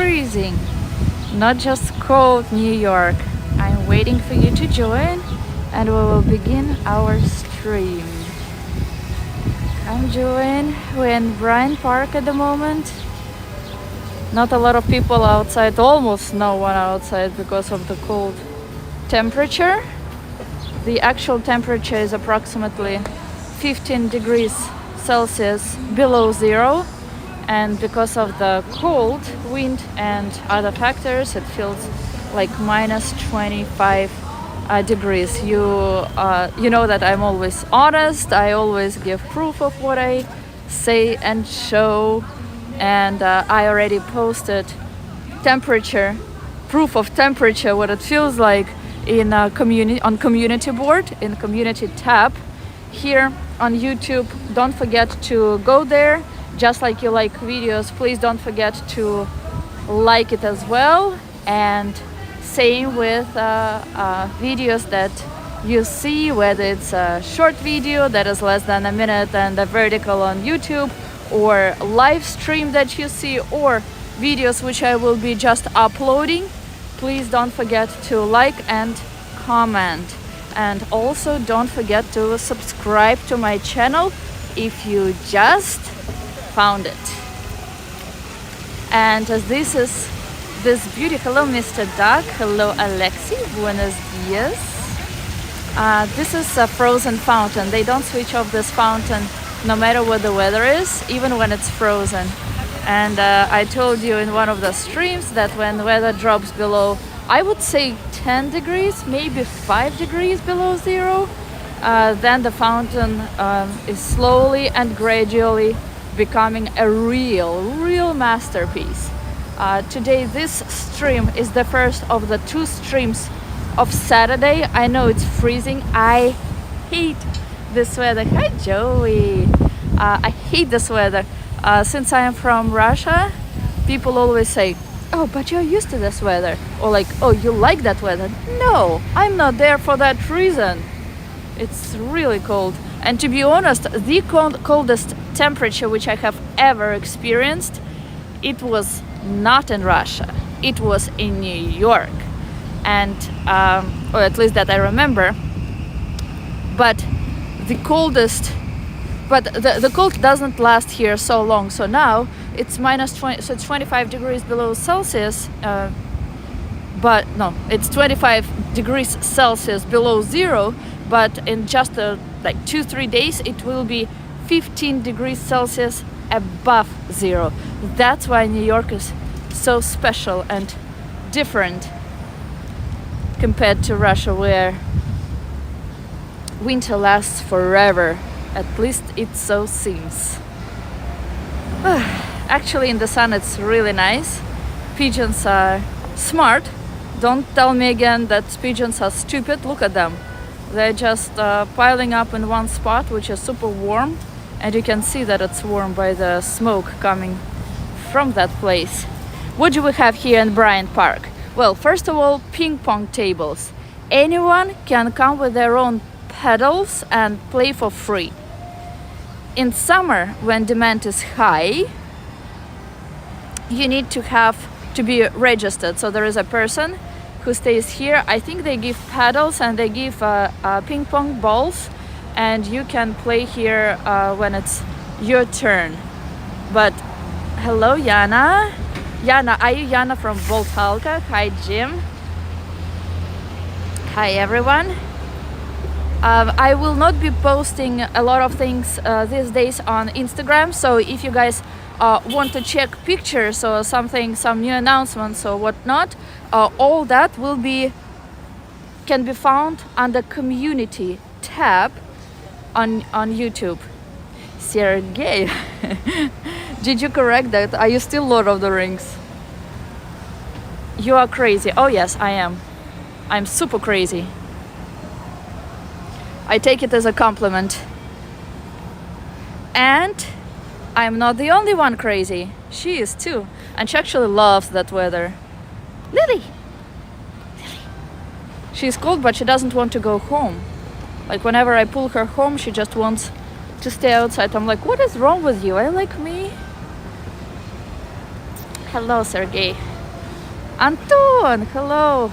freezing, not just cold New York. I'm waiting for you to join and we will begin our stream. Come join. We're in Bryant Park at the moment. Not a lot of people outside, almost no one outside because of the cold temperature. The actual temperature is approximately 15 degrees Celsius below zero, and because of the cold wind and other factors, it feels like minus 25 degrees. You know that I'm always honest. I always give proof of what I say and show, and I already posted temperature, proof of temperature, what it feels like in community board, in community tab here on YouTube. Don't forget to go there. Just like you like videos, please don't forget to like it as well. And same with videos that you see, whether it's a short video that is less than a minute and a vertical on YouTube, or live stream that you see, or videos which I will be just uploading. Please don't forget to like and comment. And also don't forget to subscribe to my channel if you just found it. And this is this beauty. Hello Mr. Duck. Hello Alexi. Buenos dias. This is a frozen fountain. They don't switch off this fountain no matter what the weather is, even when it's frozen. And I told you in one of the streams that when weather drops below, I would say 10 degrees, maybe 5 degrees below zero, then the fountain is slowly and gradually becoming a real masterpiece. Today this stream is the first of the 2 streams of Saturday. I know it's freezing. I hate this weather. Hi Joey. I hate this weather. Since I am from Russia, people always say, oh, but you're used to this weather, or like, oh, you like that weather. No, I'm not there for that reason. It's really cold. And to be honest, the coldest temperature which I have ever experienced, it was not in Russia. It was in New York. And, or at least that I remember. But the coldest, the cold doesn't last here so long. So now it's minus 20, so it's 25 degrees below Celsius. But no, it's 25 degrees Celsius below zero. But in just like 2-3 days, it will be 15 degrees Celsius above zero. That's why New York is so special and different compared to Russia, where winter lasts forever. At least it so seems. Actually, in the sun it's really nice. Pigeons are smart. Don't tell me again that pigeons are stupid. Look at them. They're just piling up in one spot, which is super warm, and you can see that it's warm by the smoke coming from that place. What do we have here in Bryant Park? Well, first of all, ping pong tables. Anyone can come with their own paddles and play for free. In summer, when demand is high, you need to be registered. So there is a person who stays here. I think they give paddles and they give ping pong balls, and you can play here when it's your turn. But hello Yana. Yana, are you Yana from Voltalka? Hi Jim. Hi everyone. I will not be posting a lot of things these days on Instagram, so if you guys want to check pictures or something, some new announcements or whatnot, all that can be found under community tab on YouTube. Sergey, did you correct that? Are you still Lord of the Rings? You are crazy. Oh yes, I am. I'm super crazy. I take it as a compliment. And I'm not the only one crazy. She is too. And she actually loves that weather. Lily! Lily! She's cold, but she doesn't want to go home. Like whenever I pull her home, she just wants to stay outside. I'm like, what is wrong with you? Are you like me? Hello, Sergey. Anton, hello.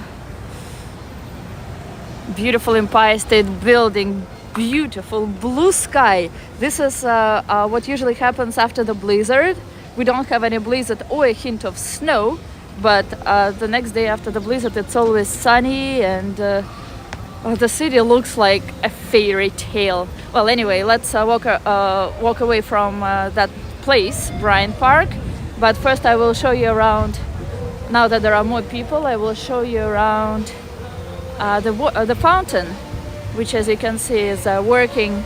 Beautiful Empire State Building, beautiful blue sky. This is what usually happens after the blizzard. We don't have any blizzard or a hint of snow, but the next day after the blizzard it's always sunny and the city looks like a fairy tale. Well, anyway, let's walk away from that place, Bryant Park. But first I will show you around. Now that there are more people, I will show you around the fountain, which as you can see is working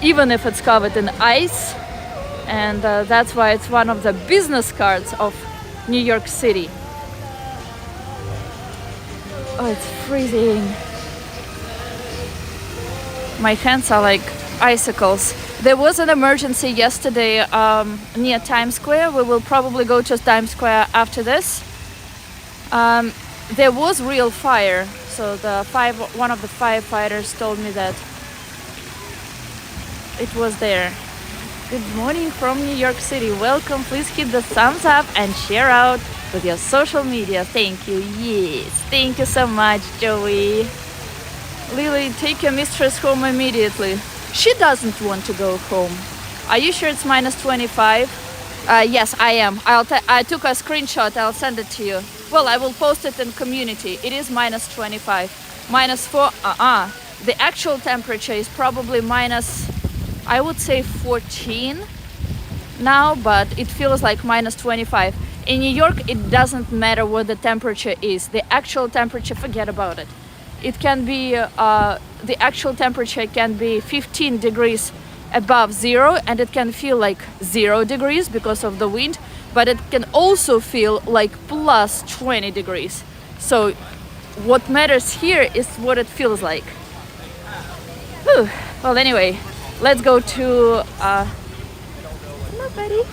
even if it's covered in ice, and that's why it's one of the business cards of New York City. Oh, it's freezing. My hands are like icicles. There was an emergency yesterday near Times Square. We will probably go to Times Square after this. There was real fire, so one of the firefighters told me that it was there. Good morning from New York City. Welcome. Please hit the thumbs up and share out with your social media. Thank you. Yes. Thank you so much, Joey. Lily, take your mistress home immediately. She doesn't want to go home. Are you sure it's minus 25? Yes, I am. I took a screenshot. I'll send it to you. Well, I will post it in community. It is minus 25. Minus 4. The actual temperature is probably minus, I would say 14 now, but it feels like minus 25. In New York, it doesn't matter what the temperature is. The actual temperature, forget about it. It can be, the actual temperature can be 15 degrees above zero, and it can feel like 0 degrees because of the wind, but it can also feel like plus 20 degrees. So what matters here is what it feels like. Whew. Well, anyway, let's go to hello, buddy.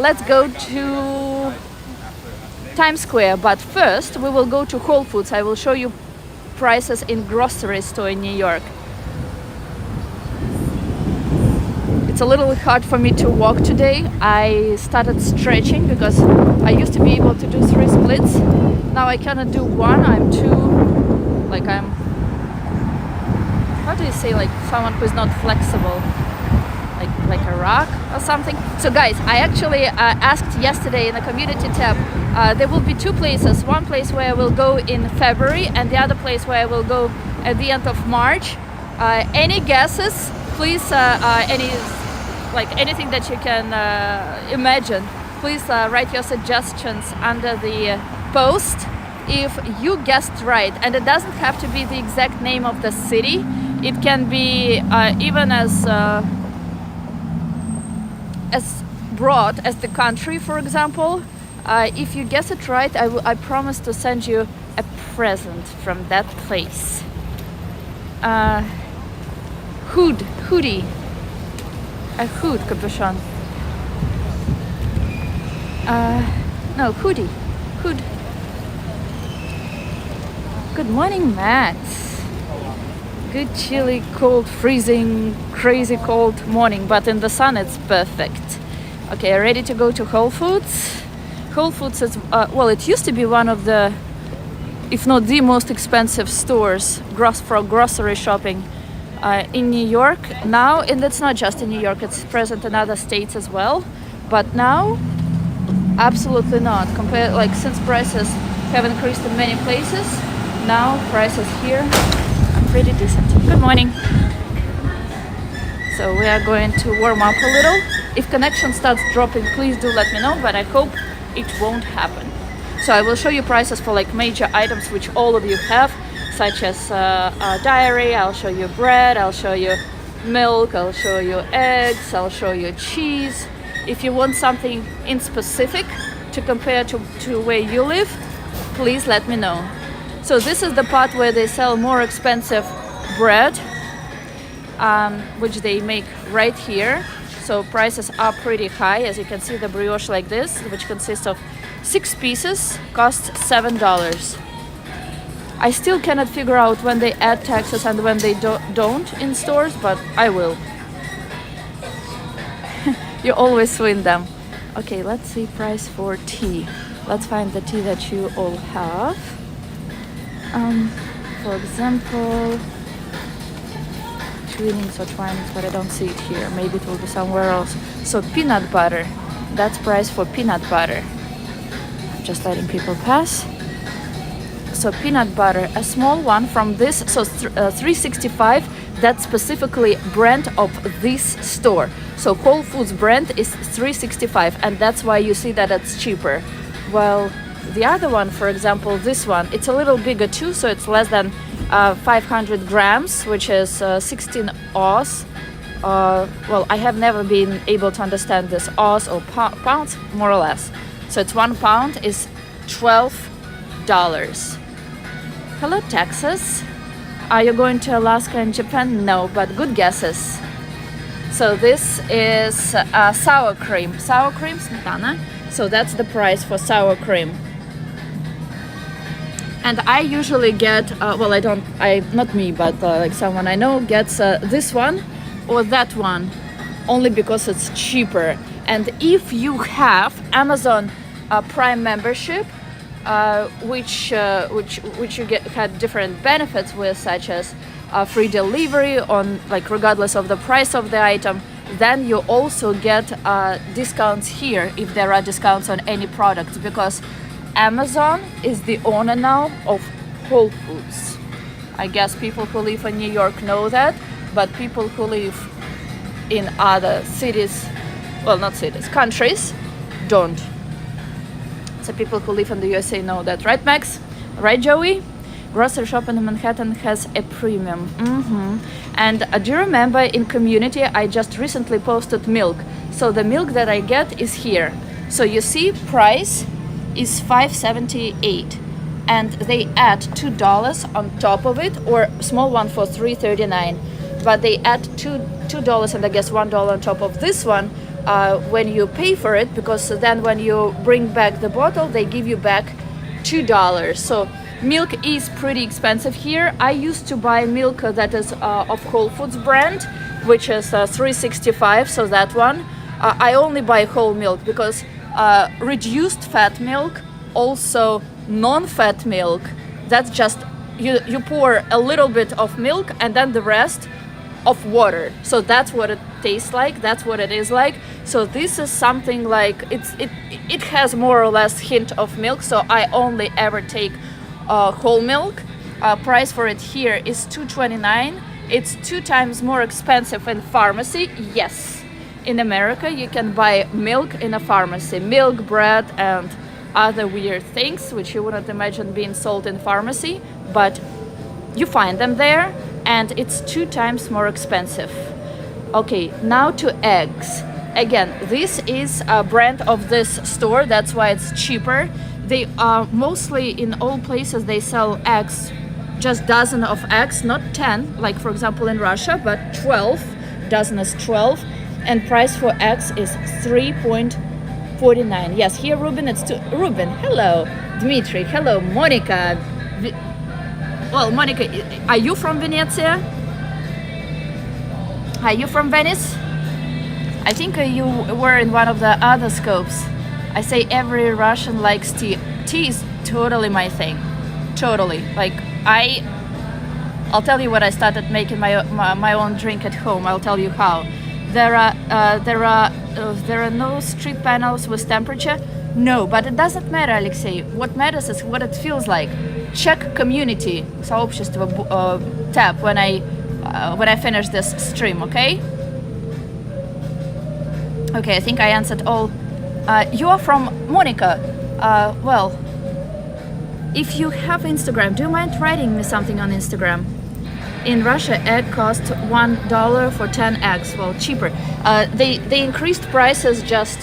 Let's go to Times Square, but first we will go to Whole Foods. I will show you prices in grocery store in New York. It's a little hard for me to walk today. I started stretching because I used to be able to do 3 splits. Now I cannot do 1. I'm too, like how do you say, like someone who's not flexible, like a rock or something. So guys, I actually asked yesterday in the community tab, there will be 2 places. One place where I will go in February and the other place where I will go at the end of March. Any guesses? Please, anything that you can imagine, please write your suggestions under the post if you guessed right. And it doesn't have to be the exact name of the city. It can be even as broad as the country, for example. If you guess it right, I promise to send you a present from that place. Hoodie. A hood capuchon. No, hoodie. Hood. Good morning, Max. Good chilly, cold, freezing, crazy cold morning, but in the sun it's perfect. Okay, ready to go to Whole Foods? Whole Foods is, well, it used to be one of the, if not the most expensive stores for grocery shopping in New York now, and it's not just in New York, it's present in other states as well, but now absolutely not. Since prices have increased in many places, now prices here are pretty decent. Good morning. So we are going to warm up a little. If connection starts dropping, please do let me know, but I hope it won't happen. So I will show you prices for like major items which all of you have, such as dairy. I'll show you bread, I'll show you milk, I'll show you eggs, I'll show you cheese. If you want something in specific to compare to where you live, please let me know. So this is the part where they sell more expensive bread, which they make right here. So prices are pretty high. As you can see, the brioche like this, which consists of 6 pieces, costs $7. I still cannot figure out when they add taxes and when they don't in stores, but I will. You always win them. Okay, let's see price for tea. Let's find the tea that you all have. For example, Twinings or Twinings, but I don't see it here. Maybe it will be somewhere else. So peanut butter. That's price for peanut butter. I'm just letting people pass. So peanut butter, a small one from this, so 365, that's specifically brand of this store. So Whole Foods brand is 365, and that's why you see that it's cheaper. Well, the other one, for example, this one, it's a little bigger too, so it's less than 500 grams, which is 16 Oz. Well, I have never been able to understand this Oz or pounds, more or less. So it's 1 pound is $12. Hello, Texas. Are you going to Alaska and Japan? No, but good guesses. So this is sour cream. Sour cream, smetana. So that's the price for sour cream. And I usually get, well, not me, but like someone I know gets this one or that one, only because it's cheaper. And if you have Amazon Prime membership, which you had different benefits with, such as free delivery on, like, regardless of the price of the item, then you also get discounts here if there are discounts on any products, because Amazon is the owner now of Whole Foods. I guess people who live in New York know that, but people who live in other cities, well, not cities, countries, don't. So people who live in the USA know that, right, Max? Right, Joey? Grocery shop in Manhattan has a premium. And do you remember in community I just recently posted milk? So the milk that I get is here. So you see price is $5.78, and they add $2 on top of it, or small one for $3.39. But they add $2 and I guess $1 on top of this one when you pay for it, because then when you bring back the bottle, they give you back $2. So milk is pretty expensive here. I used to buy milk that is of Whole Foods brand, which is 365, so that one. I only buy whole milk because reduced fat milk, also non-fat milk, that's just, you pour a little bit of milk and then the rest of water. So that's what it tastes like, that's what it is like. So this is something like, it has more or less hint of milk, so I only ever take whole milk. Price for it here is $2.29. It's 2 times more expensive in pharmacy. Yes, in America you can buy milk in a pharmacy, milk, bread, and other weird things which you wouldn't imagine being sold in pharmacy, but you find them there, and it's 2 times more expensive. Okay, now to eggs. Again, this is a brand of this store, that's why it's cheaper. They are mostly, in all places they sell eggs, just dozen of eggs, not 10 like for example in Russia, but 12. Dozen is 12, and price for eggs is $3.49. Yes, here Ruben, it's Ruben, hello. Dmitry, hello. Monica. Well, Monica, are you from Venezia? Are you from Venice? I think you were in one of the other scopes. I say every Russian likes tea. Tea is totally my thing. Totally. Like, I'll tell you what, I started making my own drink at home. I'll tell you how. There are no street panels with temperature. No, but it doesn't matter, Alexei. What matters is what it feels like. Check community, сообщество tab when I finish this stream, okay? Okay, I think I answered all. You are from Monica. Well, if you have Instagram, do you mind writing me something on Instagram? In Russia, egg cost $1 for 10 eggs. Well, cheaper. They increased prices just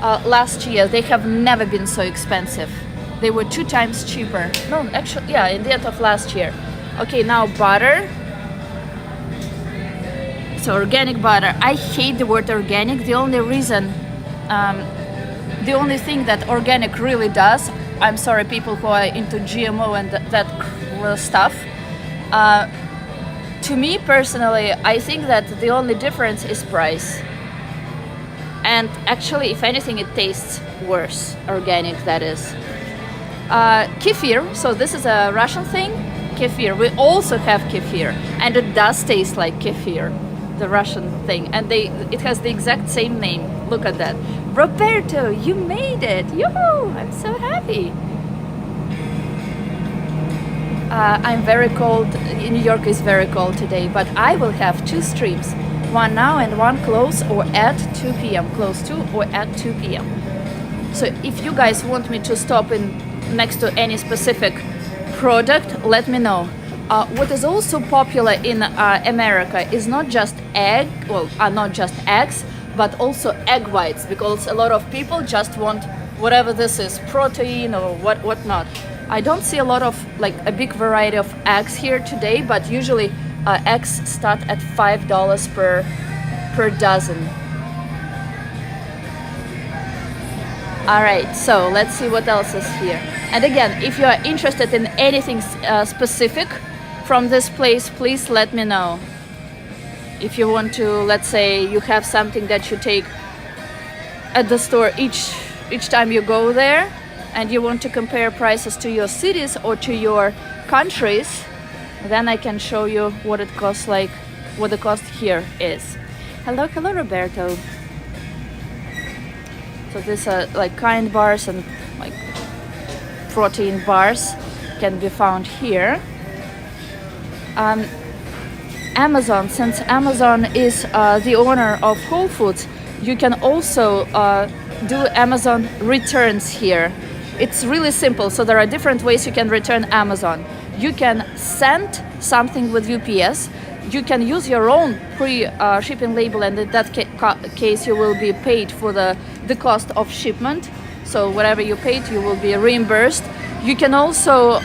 last year. They have never been so expensive. They were 2 times cheaper. No, actually, yeah, in the end of last year. Okay, now butter. So organic butter. I hate the word organic. The only reason, the only thing that organic really does, I'm sorry people who are into GMO and that stuff, to me personally, I think that the only difference is price. And actually, if anything, it tastes worse. Organic, that is. Kefir, so this is a Russian thing. Kefir, we also have kefir, and it does taste like kefir, the Russian thing, and it has the exact same name. Look at that. Roberto, you made it! Yoo-hoo! I'm so happy. I'm very cold. New York is very cold today, but I will have 2 streams, one now and one close or at 2 p.m. Close to or at 2 p.m. So if you guys want me to stop in next to any specific product, let me know. What is also popular in America is not just not just eggs, but also egg whites, because a lot of people just want whatever this is, protein or whatnot. I don't see a lot of a big variety of eggs here today, but usually eggs start at $5 per dozen. All right, so let's see what else is here. And again, if you are interested in anything specific from this place, please let me know. If you want to, let's say you have something that you take at the store each time you go there, and you want to compare prices to your cities or to your countries, then I can show you what it costs, what the cost here is. Hello, Roberto. So these are kind bars and protein bars can be found here. Amazon, since Amazon is the owner of Whole Foods, you can also do Amazon returns here. It's really simple. So there are different ways you can return Amazon. You can send something with UPS. You can use your own pre-shipping label, and in that case you will be paid for the cost of shipment. So whatever you paid, you will be reimbursed. You can also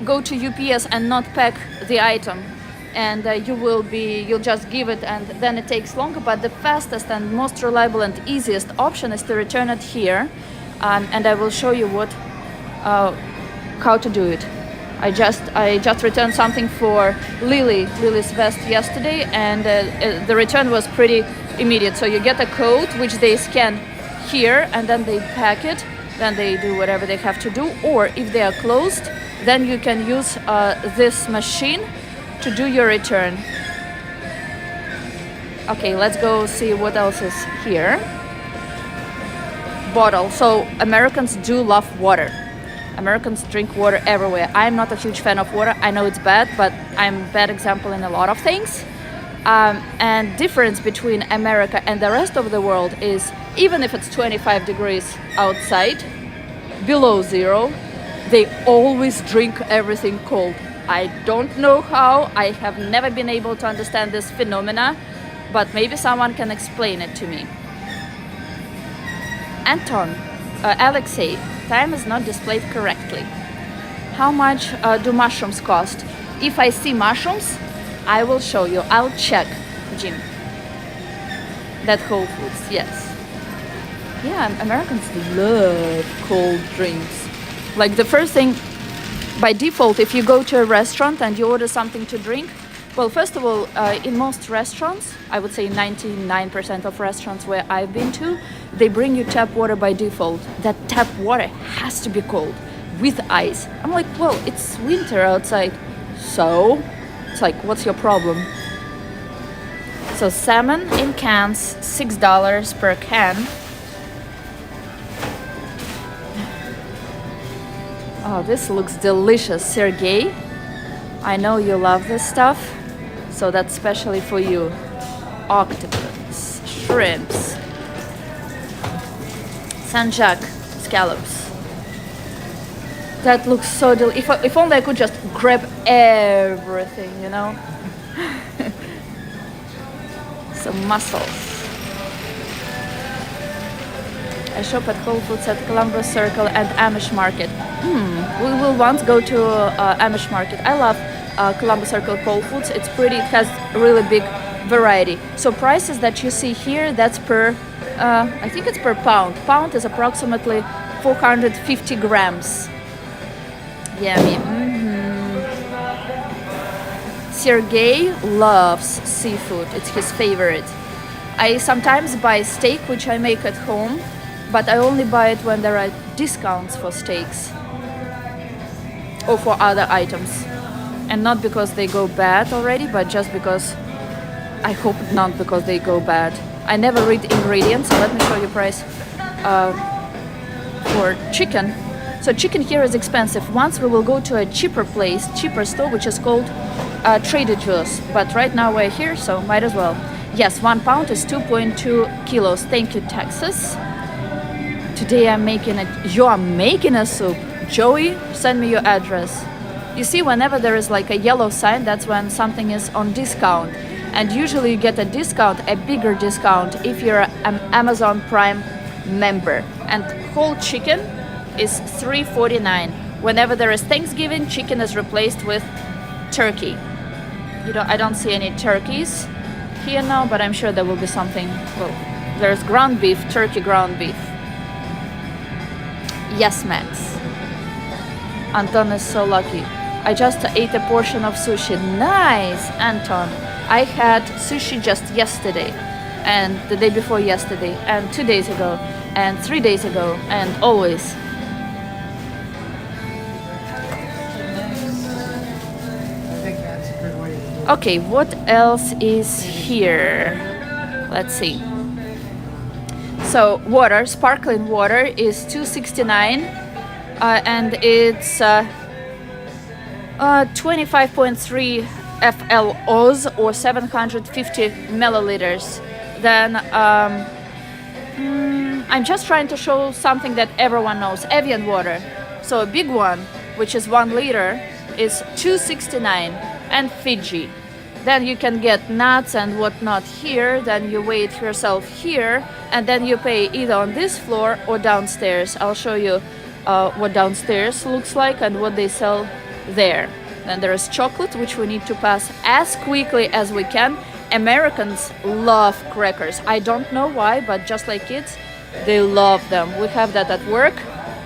go to UPS and not pack the item, and you'll just give it, and then it takes longer. But the fastest and most reliable and easiest option is to return it here, and I will show you how to do it. I just returned something for Lily's vest yesterday, and the return was pretty immediate. So you get a code which they scan here, and then they pack it, then they do whatever they have to do. Or if they are closed, then you can use this machine to do your return. Okay, let's go see what else is here. Bottle. So Americans do love water. Americans drink water everywhere. I'm not a huge fan of water. I know it's bad, but I'm a bad example in a lot of things. And difference between America and the rest of the world is, even if it's 25 degrees outside, below zero, they always drink everything cold. I don't know how. I have never been able to understand this phenomena, but maybe someone can explain it to me. Alexei, time is not displayed correctly. How much do mushrooms cost? If I see mushrooms, I will show you. I'll check, Jim. That Whole Foods, yes. Yeah, Americans love cold drinks. The first thing, by default, if you go to a restaurant and you order something to drink, well, first of all, in most restaurants, I would say 99% of restaurants where I've been to, they bring you tap water by default. That tap water has to be cold with ice. I'm like, well, it's winter outside, so it's what's your problem? So salmon in cans, $6 per can. Oh, this looks delicious, Sergey. I know you love this stuff, so that's specially for you. Octopus, shrimps, Saint-Jacques scallops. That looks so delicious. If only I could just grab everything, you know? Some mussels. I shop at Whole Foods at Columbus Circle and Amish Market. We will once go to Amish Market. I love Columbus Circle Whole Foods. It's pretty, it has a really big variety. So prices that you see here, that's per, I think it's per pound. Pound is approximately 450 grams. Yummy. Sergey loves seafood. It's his favorite. I sometimes buy steak, which I make at home, but I only buy it when there are discounts for steaks or for other items. And not because they go bad already, but just because, I hope not because they go bad. I never read ingredients, so let me show you price for chicken. So chicken here is expensive. Once we will go to a cheaper place, cheaper store, which is called Trader Joe's. But right now we're here, so might as well. Yes, 1 pound is 2.2 kilos. Thank you, Texas. Today I'm making you are making a soup. Joey, send me your address. You see, whenever there is like a yellow sign, that's when something is on discount. And usually you get a discount, a bigger discount, if you're an Amazon Prime member. And whole chicken is $3.49. Whenever there is Thanksgiving, chicken is replaced with turkey. I don't see any turkeys here now, but I'm sure there will be something. Well, there's ground beef, turkey ground beef. Yes, Max. Anton is so lucky. I just ate a portion of sushi. Nice, Anton. I had sushi just yesterday, and the day before yesterday, and 2 days ago, and 3 days ago, and always. Okay, what else is here? Let's see. So water, sparkling water is $2.69, and it's 25.3 FLOs or 750 milliliters. Then I'm just trying to show something that everyone knows. Evian water. So a big one, which is 1 liter, is $2.69, and Fiji. Then you can get nuts and whatnot here. Then you weigh it yourself here, and then you pay either on this floor or downstairs. I'll show you what downstairs looks like and what they sell there. Then there is chocolate, which we need to pass as quickly as we can. Americans love crackers. I don't know why, but just like kids, they love them. We have that at work,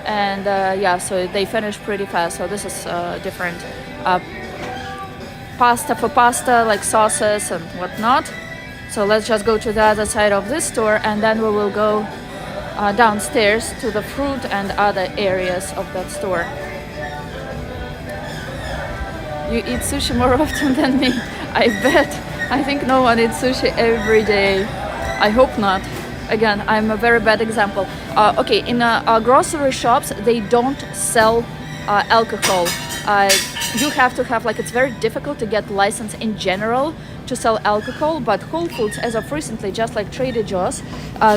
and yeah, so they finish pretty fast. So this is different. Pasta for pasta, like sauces and whatnot. So let's just go to the other side of this store, and then we will go downstairs to the fruit and other areas of that store. You eat sushi more often than me, I bet. I think no one eats sushi every day. I hope not. Again, I'm a very bad example. Okay, in grocery shops, they don't sell alcohol. You have to have, like, it's very difficult to get license in general to sell alcohol, but Whole Foods, as of recently, just like Trader Joe's,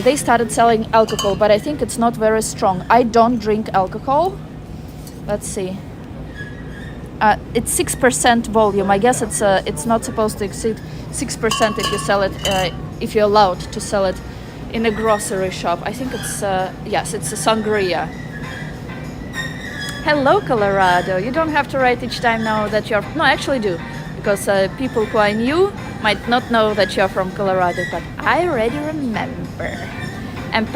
they started selling alcohol, but I think it's not very strong. I don't drink alcohol. Let's see. It's 6% volume. I guess it's not supposed to exceed 6% if you sell it, if you're allowed to sell it in a grocery shop. I think it's yes, it's a sangria. Hello, Colorado. You don't have to write each time now that you're... No, I actually do, because people who I knew might not know that you're from Colorado, but I already remember. And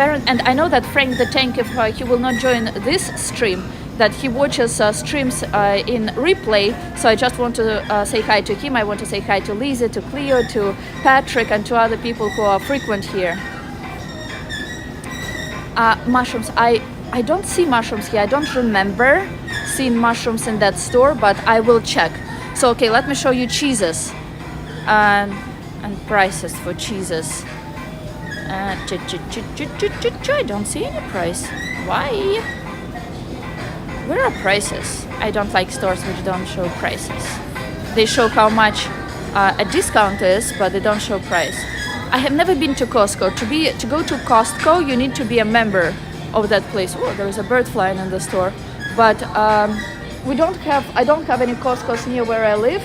I know that Frank the Tank, if he will not join this stream, that he watches streams in replay, so I just want to say hi to him. I want to say hi to Lizzie, to Cleo, to Patrick, and to other people who are frequent here. Mushrooms. I don't see mushrooms here. I don't remember seeing mushrooms in that store, but I will check. So, okay, let me show you cheeses and prices for cheeses. I don't see any price. Why? Where are prices? I don't like stores which don't show prices. They show how much a discount is, but they don't show price. I have never been to Costco. To go to Costco, you need to be a member of that place. Oh, there is a bird flying in the store. But I don't have any Costco's near where I live.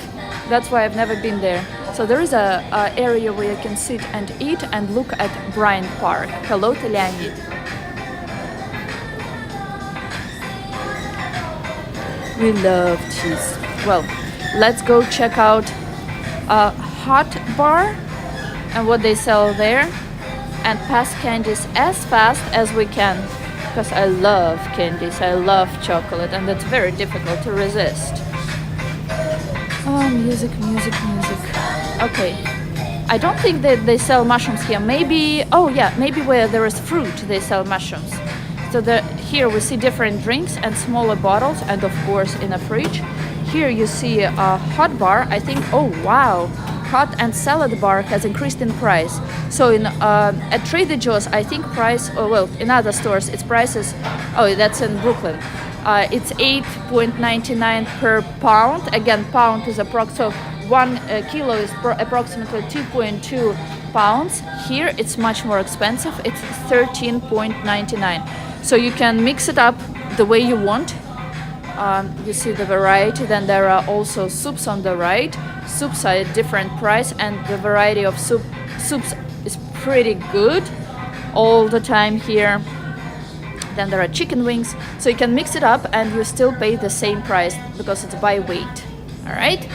That's why I've never been there. So there is a area where you can sit and eat and look at Bryant Park. Hello to Leonid. We love cheese. Well, let's go check out a hot bar and what they sell there, and pass candies as fast as we can, because I love candies, I love chocolate, and it's very difficult to resist. Oh, music. Okay. I don't think that they sell mushrooms here. Maybe, oh yeah, maybe where there is fruit they sell mushrooms. So here we see different drinks and smaller bottles, and of course in a fridge. Here you see a hot bar. I think, oh wow, hot and salad bar has increased in price. So at Trader Joe's, I think price, oh well, in other stores its prices, oh that's in Brooklyn. It's $8.99 per pound. Again, pound is so 1 kilo is approximately 2.2 pounds. Here it's much more expensive. It's $13.99. So you can mix it up the way you want. You see the variety. Then there are also soups on the right. Soups are a different price, and the variety of soups is pretty good all the time here. Then there are chicken wings, so you can mix it up and you still pay the same price because it's by weight. All right.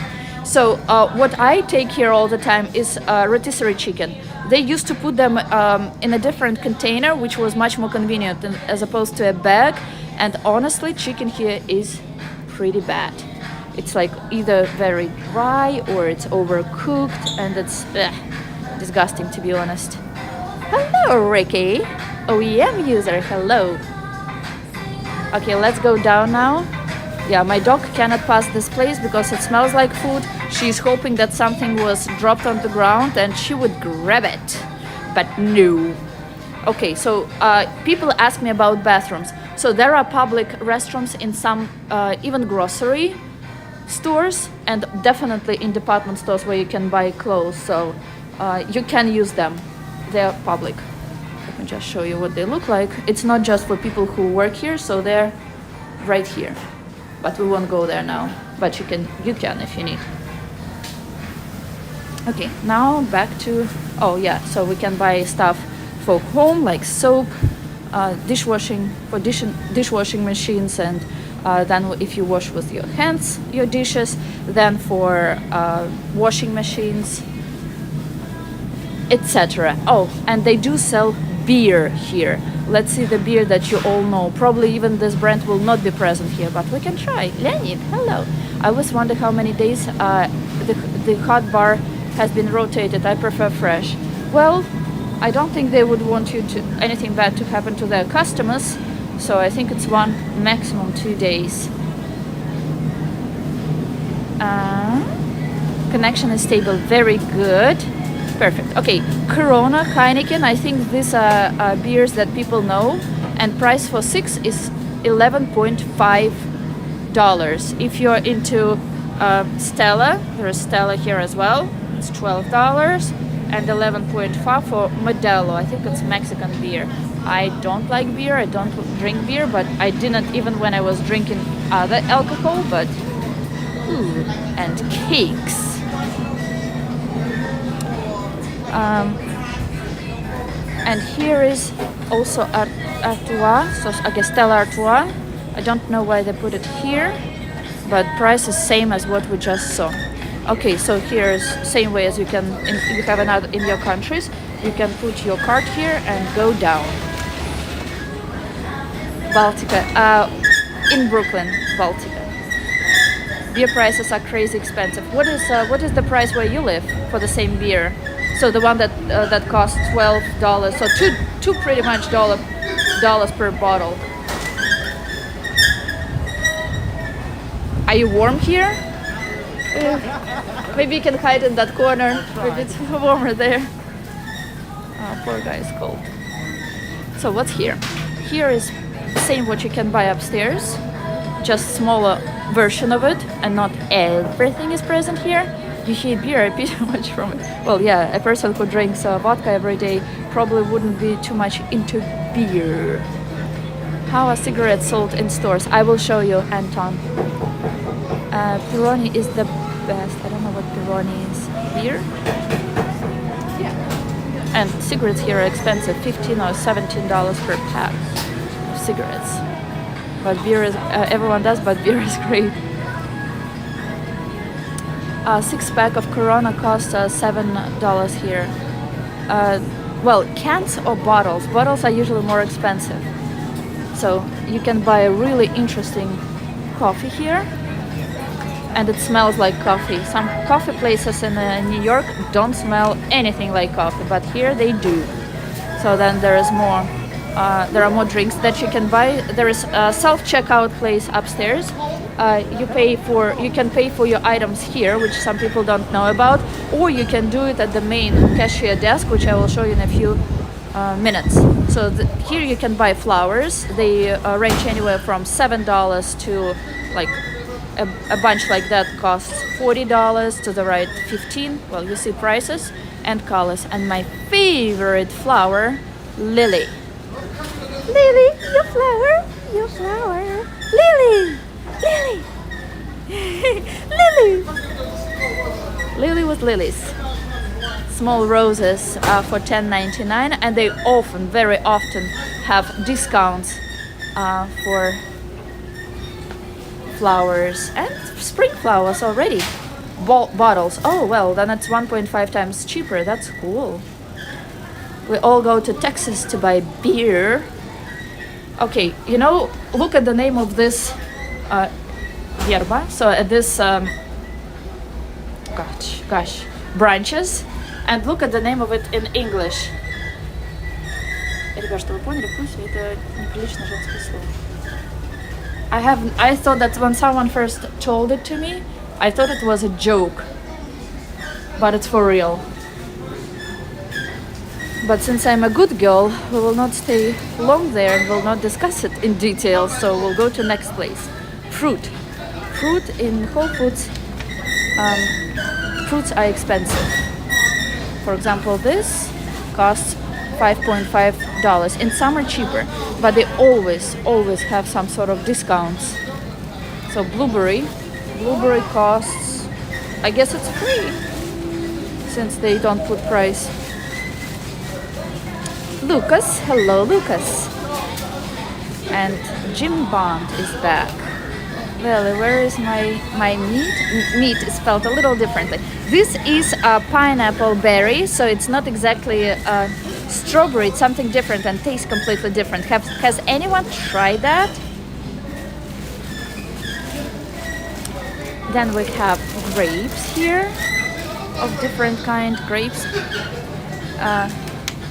So what I take here all the time is rotisserie chicken. They used to put them in a different container, which was much more convenient as opposed to a bag. And honestly, chicken here is pretty bad. It's like either very dry or it's overcooked, and it's disgusting, to be honest. Hello, Ricky. OEM user, hello. Okay, let's go down now. Yeah, my dog cannot pass this place because it smells like food. She's hoping that something was dropped on the ground and she would grab it, but no. Okay, so people ask me about bathrooms. So there are public restrooms in some even grocery stores, and definitely in department stores where you can buy clothes. So you can use them. They're public. Let me just show you what they look like. It's not just for people who work here, so they're right here. But we won't go there now. But you can if you need. Okay, now back to, oh yeah, so we can buy stuff for home like soap, dishwashing machines, and then if you wash with your hands your dishes, then for washing machines, etc. Oh, and they do sell beer here. Let's see the beer that you all know. Probably even this brand will not be present here, but we can try. Leonid, hello. I always wonder how many days the hot bar has been rotated. I prefer fresh. Well, I don't think they would want anything bad to happen to their customers, so I think it's maximum 2 days. Connection is stable, very good. Perfect. Okay, Corona, Heineken, I think these are beers that people know, and price for 6 is $11.5. If you're into Stella, there is Stella here as well, it's $12, and $11.5 for Modelo. I think it's Mexican beer. I don't like beer, I don't drink beer, but I didn't even when I was drinking other alcohol, but ooh, and cakes. And here is also Artois, so I guess Stella Artois. I don't know why they put it here, but price is same as what we just saw. Okay, so here's same way as you have another in your countries. You can put your card here and go down. Baltica, in Brooklyn, Baltica. Beer prices are crazy expensive. What is the price where you live for the same beer? So the one that costs $12, so two pretty much dollars per bottle. Are you warm here? Maybe you can hide in that corner. Maybe it's warmer there. Oh, poor guy is cold. So what's here? Here is same what you can buy upstairs, just smaller version of it, and not everything is present here. You hear beer pretty much from it. Well, yeah, a person who drinks vodka every day probably wouldn't be too much into beer. How are cigarettes sold in stores? I will show you, Anton. Peroni is the best. I don't know what Peroni is. Beer? Yeah. And cigarettes here are expensive, $15 or $17 per pack of cigarettes. But beer is, everyone does, but beer is great. A 6-pack of Corona costs $7 here. Well, cans or bottles? Bottles are usually more expensive. So you can buy a really interesting coffee here. and it smells like coffee. Some coffee places in New York don't smell anything like coffee, but here they do. So then there is more. There are more drinks that you can buy. There is a self-checkout place upstairs. You can pay for your items here, which some people don't know about, or you can do it at the main cashier desk, which I will show you in a few minutes. So here you can buy flowers. They range anywhere from $7 to like a bunch like that costs $40, to the right 15. Well, you see prices and colors. And my favorite flower, lily. Lily, your flower, your flower. Lily, Lily, Lily. Lily with lilies. Small roses for $10.99, and they often, very often, have discounts for flowers and spring flowers already. Bottles. Oh well, then it's 1.5 times cheaper. That's cool. We all go to Texas to buy beer. Okay, you know, look at the name of this yerba. So this branches, and look at the name of it in English. Ребят, чтобы вы поняли, пусть это неприлично женское слово. I thought that when someone first told it to me, I thought it was a joke, but it's for real. But since I'm a good girl, we will not stay long there and will not discuss it in detail, so we'll go to next place. Fruit in Whole Foods. Fruits are expensive. For example, this costs $5.5. In summer cheaper, but they always have some sort of discounts. So blueberry costs, I guess it's free since they don't put price. Lucas, hello Lucas. And Jim Bond is back. Well, where is my meat? Meat is spelled a little differently. This is a pineapple berry, so it's not exactly a strawberry. It's something different and tastes completely different. Has anyone tried that? Then we have grapes here of different kind. Grapes.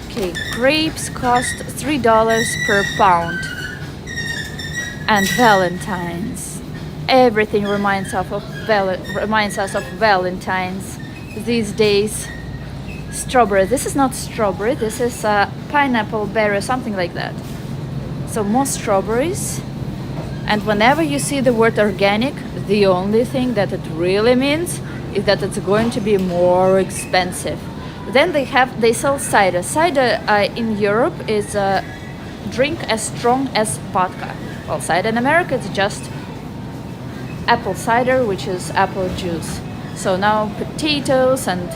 Okay, grapes cost $3 per pound. And Valentine's. Everything reminds us of Valentine's these days. Strawberry. This is not strawberry. This is a pineapple berry, something like that. So more strawberries. And whenever you see the word organic, the only thing that it really means is that it's going to be more expensive. Then they sell cider. Cider in Europe is a drink as strong as vodka. Well, cider in America it's just apple cider, which is apple juice. So now potatoes and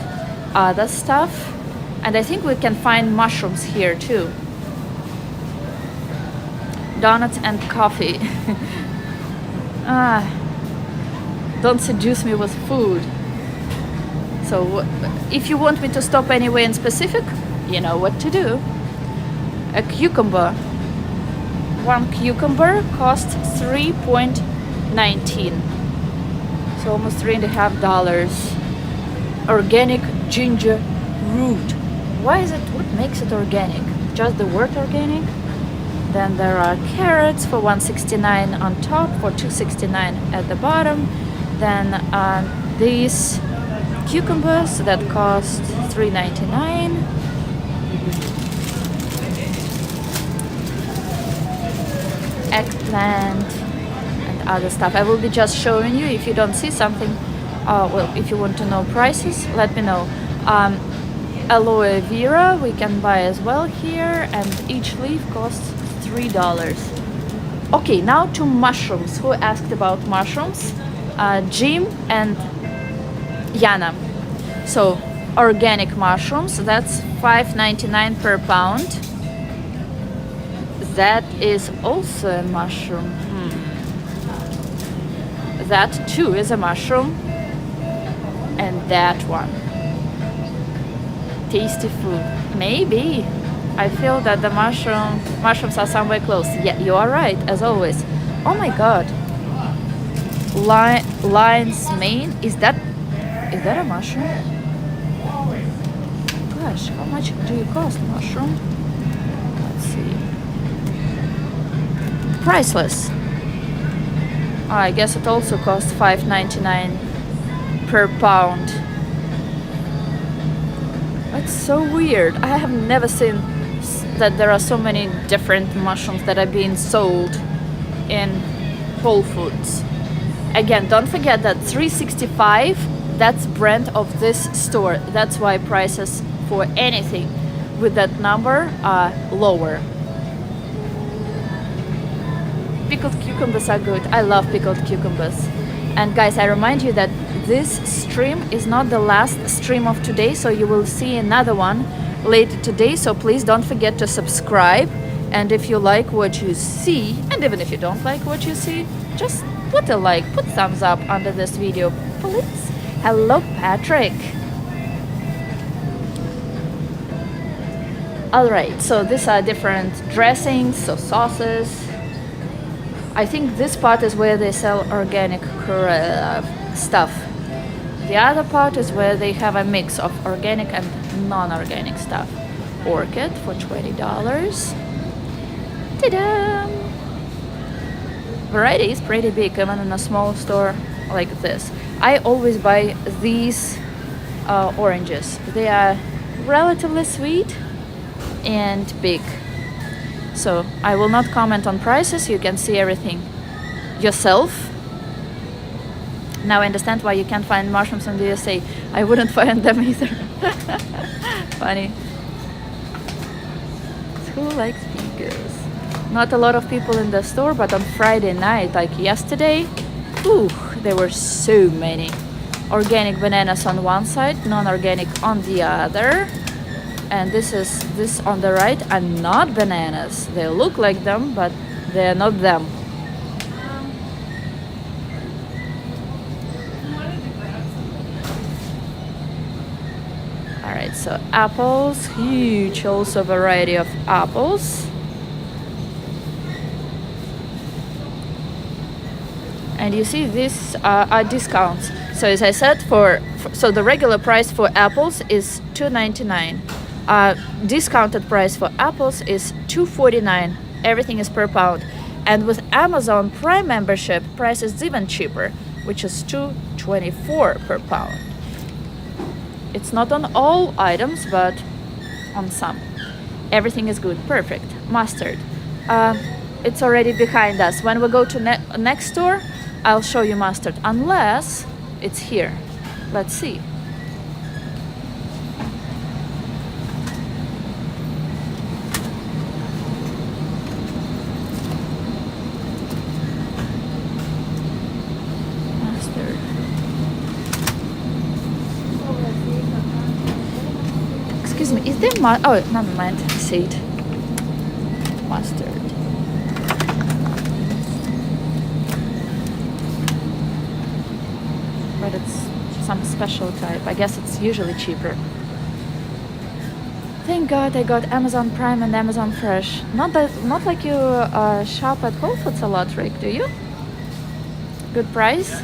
other stuff. And I think we can find mushrooms here too. Donuts and coffee. Don't seduce me with food. So if you want me to stop anywhere in specific, you know what to do. A cucumber. One cucumber costs $3.19. So almost $3.50. Organic ginger root. Why is it? What makes it organic? Just the word organic? Then there are carrots for $1.69 on top, for $2.69 at the bottom. Then these cucumbers that cost $3.99. Eggplant and other stuff. I will be just showing you. If you don't see something, well, if you want to know prices, let me know. Aloe vera we can buy as well here, and each leaf costs $3. Okay, now to mushrooms. Who asked about mushrooms? Jim and Yana. So organic mushrooms, that's $5.99 per pound. That is also a mushroom. That too is a mushroom. And that one. Tasty food. Maybe. I feel that the mushrooms are somewhere close. Yeah, you are right, as always. Oh my god. Lion's mane. Is that a mushroom? Gosh, how much do you cost mushroom? Let's see. Priceless. I guess it also costs $5.99 per pound. That's so weird. I have never seen that there are so many different mushrooms that are being sold in Whole Foods. Again, don't forget that $3.65, that's brand of this store. That's why prices for anything with that number are lower. Pickled cucumbers are good. I love pickled cucumbers. And guys, I remind you that this stream is not the last stream of today, so you will see another one later today. So please don't forget to subscribe. And if you like what you see, and even if you don't like what you see, just put a like, put thumbs up under this video, please. Hello, Patrick. All right, so these are different dressings, so sauces. I think this part is where they sell organic stuff. The other part is where they have a mix of organic and non-organic stuff. Orchid for $20. Ta-da! Variety is pretty big, even in a small store like this. I always buy these oranges. They are relatively sweet and big. So I will not comment on prices. You can see everything yourself. Now I understand why you can't find mushrooms in the USA. I wouldn't find them either. Funny. Who likes figures? Not a lot of people in the store, but on Friday night, like yesterday, there were so many. Organic bananas on one side, non-organic on the other. And this on the right are not bananas. They look like them, but they're not them. Alright, so apples, huge also variety of apples. And you see these are discounts. So as I said, so the regular price for apples is $2.99. Discounted price for apples is $2.49. Everything is per pound. And with Amazon Prime membership, price is even cheaper, which is $2.24 per pound. It's not on all items, but on some. Everything is good. Perfect. Mustard. It's already behind us. When we go to next store, I'll show you mustard, unless it's here. Let's see. Mustard. Excuse me, is there oh, never mind. I see it. Mustard. But it's some special type. I guess it's usually cheaper. Thank God I got Amazon Prime and Amazon Fresh. Not like you shop at Whole Foods a lot, Rick, do you? Good price,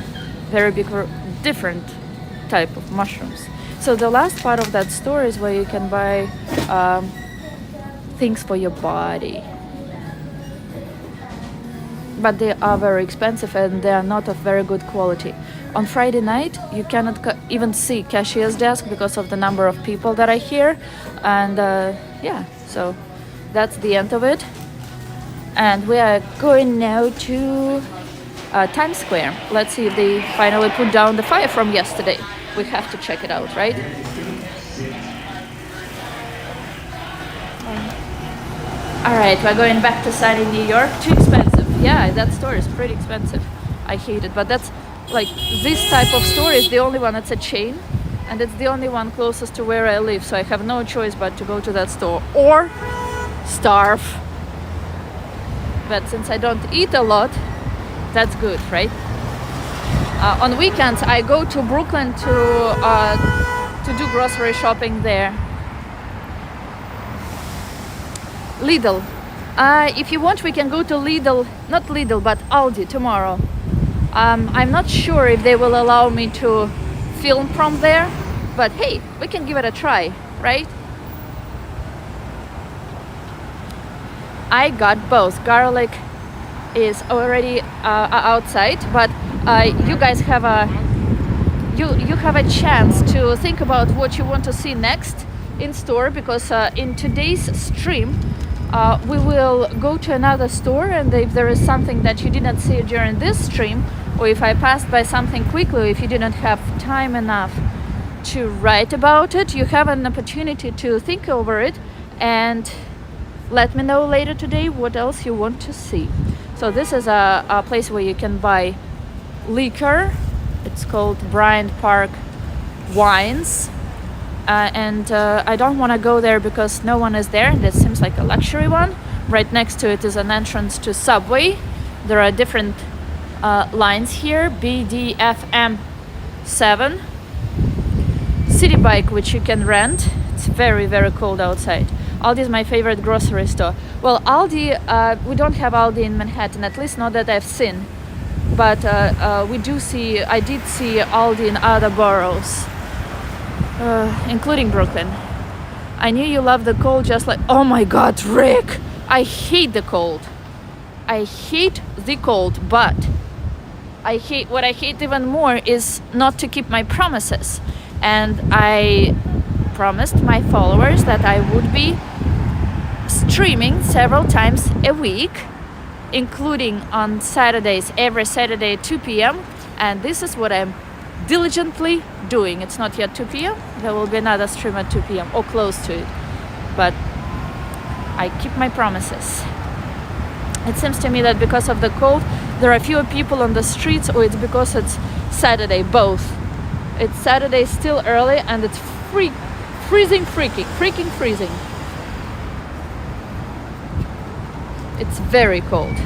very big, different type of mushrooms. So the last part of that store is where you can buy things for your body. But they are very expensive and they are not of very good quality. On Friday night, you cannot even see cashier's desk because of the number of people that are here. And yeah, so that's the end of it. And we are going now to Times Square. Let's see if they finally put down the fire from yesterday. We have to check it out, right? All right, we're going back to sunny New York. Too expensive. Yeah, that store is pretty expensive. I hate it, but that's like this type of store is the only one that's a chain, and it's the only one closest to where I live, so I have no choice but to go to that store or starve. But since I don't eat a lot, that's good, right? On weekends I go to Brooklyn to do grocery shopping there. Lidl. If you want, we can go to Lidl, not Lidl, but Aldi tomorrow. I'm not sure if they will allow me to film from there, but hey, we can give it a try, right? I got both. Garlic is already outside, but you guys have a you have a chance to think about what you want to see next in store, because in today's stream we will go to another store, and if there is something that you didn't see during this stream, or if I passed by something quickly, or if you didn't have time enough to write about it, you have an opportunity to think over it and let me know later today what else you want to see. So this is a place where you can buy liquor. It's called Bryant Park Wines. And I don't want to go there because no one is there. This seems like a luxury one. Right next to it is an entrance to Subway. There are different lines here. BDFM 7. City bike, which you can rent. It's very, very cold outside. Aldi is my favorite grocery store. Well, Aldi, we don't have Aldi in Manhattan, at least not that I've seen. But I did see Aldi in other boroughs, including Brooklyn. I knew you love the cold just like... Oh my God, Rick! I hate the cold. I hate the cold, but what I hate even more is not to keep my promises. And I promised my followers that I would be streaming several times a week, including on Saturdays, every Saturday at 2 p.m. And this is what I'm diligently doing. It's not yet 2 p.m. There will be another stream at 2 p.m. or close to it. But I keep my promises. It seems to me that because of the cold, there are fewer people on the streets, or it's because it's Saturday, both. It's Saturday, still early, and it's freaking freezing. It's very cold.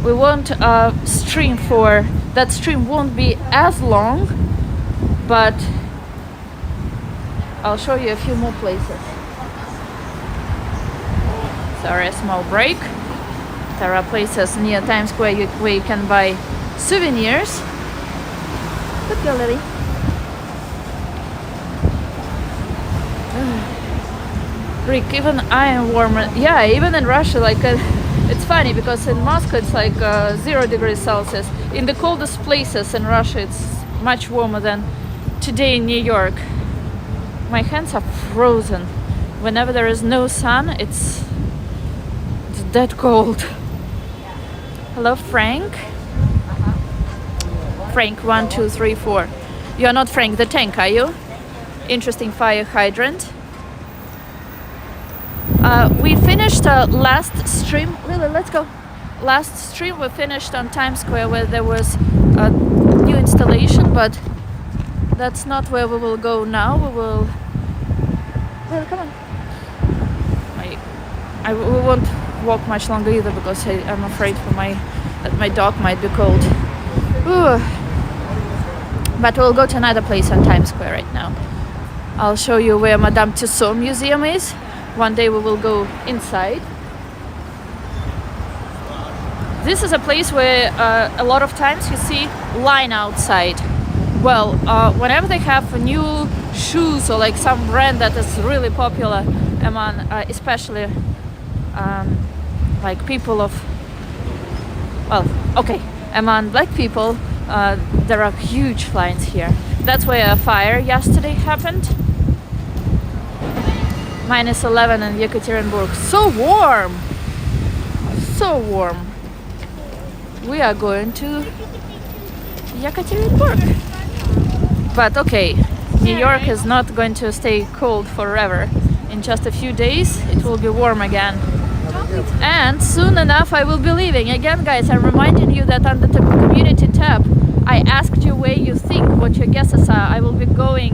We won't stream for... That stream won't be as long, but I'll show you a few more places. Sorry, a small break. There are places near Times Square where you can buy souvenirs. Good girl, Lily. Rick, even I am warmer. Yeah, even in Russia, like it's funny because in Moscow it's like 0 degrees Celsius. In the coldest places in Russia, it's much warmer than today in New York. My hands are frozen. Whenever there is no sun, it's that cold. Hello, Frank. Frank 1, 2, 3, 4. You're not Frank the Tank, are you? Interesting fire hydrant. We finished last stream. Lily, let's go. Last stream we finished on Times Square where there was a new installation, but that's not where we will go now. We will... Lily, come on. We won't walk much longer either because I'm afraid that my dog might be cold. Ooh. But we'll go to another place on Times Square right now. I'll show you where Madame Tussauds Museum is. One day we will go inside. This is a place where a lot of times you see line outside. Well, whenever they have new shoes or like some brand that is really popular among especially like people of, well, okay, among black people, there are huge lines here. That's where a fire yesterday happened. -11 in Yekaterinburg. So warm! So warm. We are going to Yekaterinburg. But okay, New York is not going to stay cold forever. In just a few days it will be warm again. And soon enough I will be leaving. Again, guys, I'm reminding you that under the community tab I asked you where you think, what your guesses are. I will be going,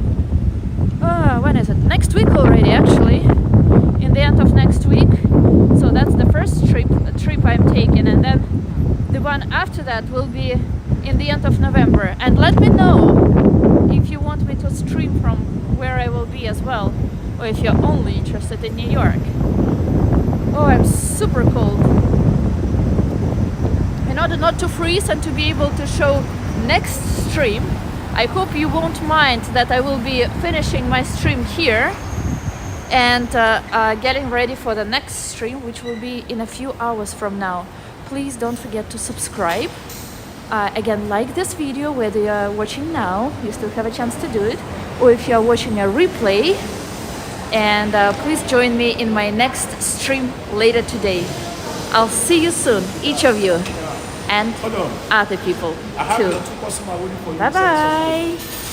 when is it? Next week already, actually. In the end of next week. So that's the first trip I'm taking, and then the one after that will be in the end of November. And let me know if you want me to stream from where I will be as well, or if you're only interested in New York. Oh, I'm super cold. not to freeze and to be able to show next stream. I hope you won't mind that I will be finishing my stream here and getting ready for the next stream, which will be in a few hours from now. Please don't forget to subscribe. Again, like this video, whether you are watching now, you still have a chance to do it, or if you are watching a replay. And please join me in my next stream later today. I'll see you soon, each of you, and other people too. Bye bye.